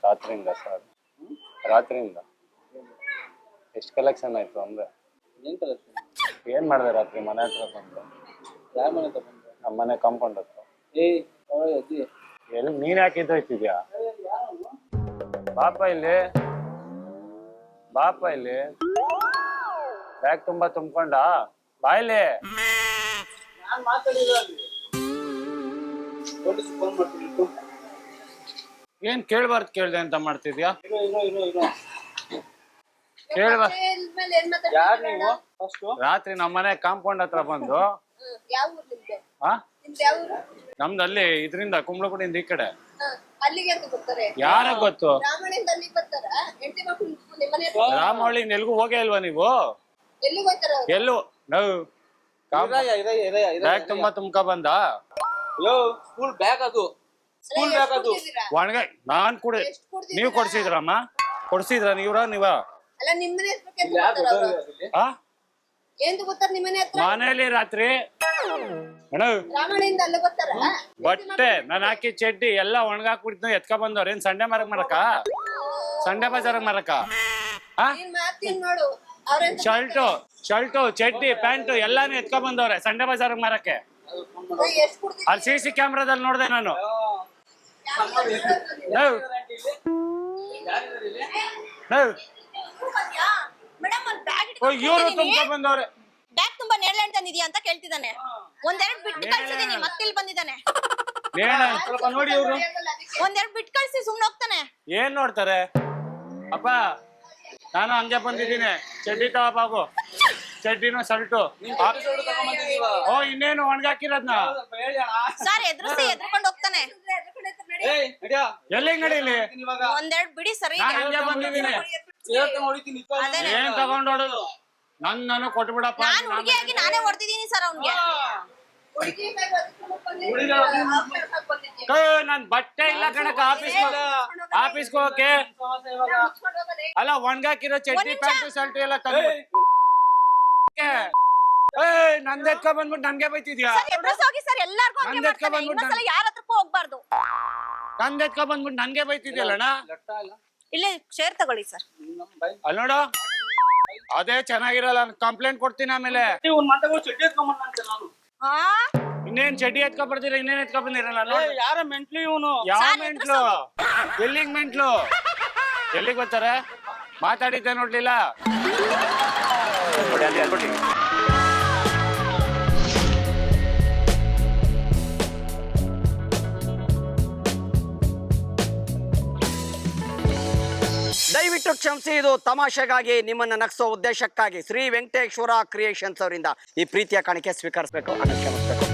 ರಾತ್ರಿಯಿಂದ ಸರ್, ರಾತ್ರಿಯಿಂದ ಎಷ್ಟು ಕಲೆಕ್ಷನ್ ಆಯ್ತು ಅಂದ್ರೆ ಏನ್ ಕಲೆಕ್ಷನ್? ಏನ್ ಮಾಡಿದೆ ರಾತ್ರಿ ಮನೆ ಹತ್ರ ಬಂದು? ಯಾರ ಮನೆ ತಗೊಂಡ್ರೆ? ನಮ್ಮ ಮನೆ ಕಾಂಪೌಂಡ್ ಹತ್ರ. ಅಜ್ಜಿ ಎಲ್ಲಿ ನೀನ್ ಯಾಕೆ ಇದ್ದೋಯ್ತಿದ್ಯಾ? ಬಾಪ ಇಲ್ಲಿ, ಬಾಪ ಇಲ್ಲಿ. ಬ್ಯಾಗ್ ತುಂಬಾ ತುಂಬ್ಕೊಂಡ ಬಾ ಇಲ್ಲಿ. ನಾನ್ ಮಾತಾಡಿಲ್ಲ ಪೊಲೀಸ್ ಫೋನ್ ಮಾಡ್ತೀನಿ. ಏನ್ ಕೇಳ್ಬಾರ್ದು ಕೇಳ್ದೆ ಅಂತ ಮಾಡ್ತಿದ್ಯಾ? ಇರೋ ಕೇಳ್ಬಾರ್ದು. ಯಾರು ನೀವು? ಫಸ್ಟ್ ರಾತ್ರಿ ನಮ್ಮನೆ ಕಾಂಪೌಂಡ್ ಹತ್ರ ಬಂದು ಯಾವ ಊರು ನಿಮ್ದು? ಹಾ ನಿಮ್ದು ಯಾವ ಊರು? ನಮ್ದು ಅಲ್ಲಿ ಇದ್ರಿಂದ ಕುಂಬ್ಳಗುಡಿಯಿಂದ ಈ ಕಡೆ. ಅಲ್ಲಿಗೆ ಅಂತ ಬರ್ತಾರೆ? ಯಾರ ಗೊತ್ತು? ರಾಮಣ್ಣಿಂದ ಅಲ್ಲಿಗೆ ಬರ್ತಾರ? ಹೆಂಡತಿ ಮಕ್ಕಳು ನಿಮ್ಮನೆ ಹತ್ರ? ರಾಮವಳ್ಳಿ ಎಲ್ಗೂ ಹೋಗೇ ಇಲ್ವಾ ನೀವು? ಎಲ್ಲಿಗೆ ಹೋಗ್ತಾರ ಅವ್ರು? ಎಲ್ಲೂ ನಾವು ಇರಯ್ಯ ಬ್ಯಾಗ್ ತುಂಬಾ ತುಂಬ್ಕ ಬಂದ. ಯೋ ಸ್ಕೂಲ್ ಬ್ಯಾಗ್ ಅದು, ಸ್ಕೂಲ್ ಬ್ಯಾಗ್ ಅದು. ಒಣಗ ನಾನ್ ಕೂಡ ನೀವ್ ಕೊಡ್ಸಿದ್ರಮ್ಮ? ಕೊಡ್ಸಿದ್ರ ನೀವ? ಅಲ್ಲ ನಿಮ್ಮನೆ ಹತ್ರಕ್ಕೆ ಅಂತ ಬರ್ತಾರ ಅವ್ರು? ಆ ಏನ್ ಗೊತ್ತಾರ ನಿಮ್ಮನೆ ಹತ್ರ? ಮನೇಲಿ ರಾತ್ರಿ ರಾಮಣ್ಣಿಂದ ಅಲ್ಲಿ ಬರ್ತಾರ? ಬಟ್ಟೆ ನಾನು ಹಾಕಿ ಚಡ್ಡಿ ಎಲ್ಲ ಒಣಗಾಕ್ಬಿಡ್ತು ಎತ್ಕ ಬಂದವ್ರ. ಏನ್ ಸಂಡೆ ಮರಕ್ ಮರಕ? ಸಂಡೆ ಬಜಾರಕ್ ಮರಕ? ನೀನ್ ಮಾತಿನ್ ನೋಡು. ಶರ್ಟು ಚಡ್ಡಿ ಪ್ಯಾಂಟು ಎಲ್ಲಾನು ಎತ್ಕ ಬಂದವ್ರೆ ಸಂಡೆ ಬಜಾರ್ ಮರಕ್ಕೆ. ಎಷ್ಟ್ ಕೊಡ್ತೀವಿ? ಅಲ್ಲಿ CC ಕ್ಯಾಮ್ರಾದಲ್ಲಿ ನೋಡ್ದೆ ನಾನು. ಇವ್ರು ತುಂಬ ಬಂದವ್ರೆ. ಬ್ಯಾಗ್ ತುಂಬಾ ನೇರಳೆ ತಂದಿದ್ಯಾ ಅಂತ ಕೇಳ್ತಿದ್ದಾನೆ. ಒಂದೆರಡು ಬಿಟ್ಟು ಕಳ್ಸಿದೀನಿ, ಮತ್ತಿಲ್ಲಿ ಬಂದಿದ್ದಾನೆ. ಸ್ವಲ್ಪ ನೋಡಿ ಇವ್ರು. ಒಂದೆರಡು ಬಿಟ್ಟು ಕಳ್ಸಿ ಸುಮ್ನೆ ಹೋಗ್ತಾನೆ. ಏನ್ ನೋಡ್ತಾರೆ ಅಪ್ಪ? ನಾನು ಹಂಗೆ ಬಂದಿದ್ದೀನಿ. ಚಡ್ಡಿ ತಗೋಬಾಗು, ಚಡ್ಡಿನೂ ಶರ್ಟು. ಓ ಇನ್ನೇನು ಒಣಗಾಕಿರೋದ್ನ ಸರ್ ಎದ್ರುಕೊಂಡು ಹೋಗ್ತಾನೆ. ಎಲ್ಲಿ ನಡೀಲಿ? ಒಂದೆರಡು ಬಿಡಿ ಸರಿ. ನಾನು ಹಂಗೆ ಬಂದಿದ್ದೀನಿ. ಏನ್ ತಗೊಂಡೋಡುದು? ನಾನು ಕೊಟ್ಬಿಡಪ್ಪ. ನಾನು ಹುಡುಗಿಯಾಗಿ ನಾನೇ ಹೊಡೆದಿದ್ದೀನಿ ಸರ್ ಅವ್ನಿಗೆ. ನನ್ ಬಟ್ಟೆ ಇಲ್ಲ ಕಣಕ ಆಫೀಸ್ಗೆ ಹೋಗಕ್ಕೆ. ಅಲ್ಲ ಒಣಗಾಕಿರೋ ಚಡ್ಡಿ ಪ್ಯಾಂಟು ಶರ್ಟ್ ಎಲ್ಲ ತಂದು ನಂದ್ ಎತ್ಕೊ ಬಂದ್ಬಿಟ್ಟು ನನ್ಗೆ ಬೈತಿದ್ಯಾ? ಎಲ್ಲಾರ್ಗು ಯಾರ ಹತ್ರಕ್ಕೂ ಹೋಗ್ಬಾರ್ದು. ನಂದ್ ಎತ್ಕೊ ಬಂದ್ಬಿಟ್ಟು ನನ್ಗೆ ಬೈತಿದ್ಯಲ್ಲಣ್ಣ. ಇಲ್ಲೇ ಚೇರ್ ತಗೊಳ್ಳಿ ಸರ್. ಅಲ್ ನೋಡು, ಅದೇ ಚೆನ್ನಾಗಿರಲ್ಲ. ಕಂಪ್ಲೇಂಟ್ ಕೊಡ್ತೀನಿ ಆಮೇಲೆ. ಇನ್ನೇನ್ ಚಡ್ಡಿ ಎತ್ಕೊ ಬರ್ತೀರ? ಇನ್ನೇನ್ ಎತ್ಕೊ ಬಂದಿರಲ್ಲ? ಯಾರ ಮೆಂಟ್ಲು ಇವನು? ಯಾವ ಮೆಂಟ್ಲು? ಎಲ್ಲಿಗ್ ಮೆಂಟ್ಲು? ಎಲ್ಲಿಗ್ ಬರ್ತಾರೆ? ಮಾತಾಡಿದ್ದೆ ನೋಡ್ಲಿಲ್ಲ. ದಯವಿಟ್ಟು ಕ್ಷಮಿಸಿ, ಇದು ತಮಾಷೆಗಾಗಿ, ನಿಮ್ಮನ್ನ ನಗಿಸೋ ಉದ್ದೇಶಕ್ಕಾಗಿ ಶ್ರೀ ವೆಂಕಟೇಶ್ವರ ಕ್ರಿಯೇಷನ್ಸ್ ಅವರಿಂದ ಈ ಪ್ರೀತಿಯ ಕಾಣಿಕೆ ಸ್ವೀಕರಿಸಬೇಕು, ಕ್ಷಮಿಸಬೇಕು.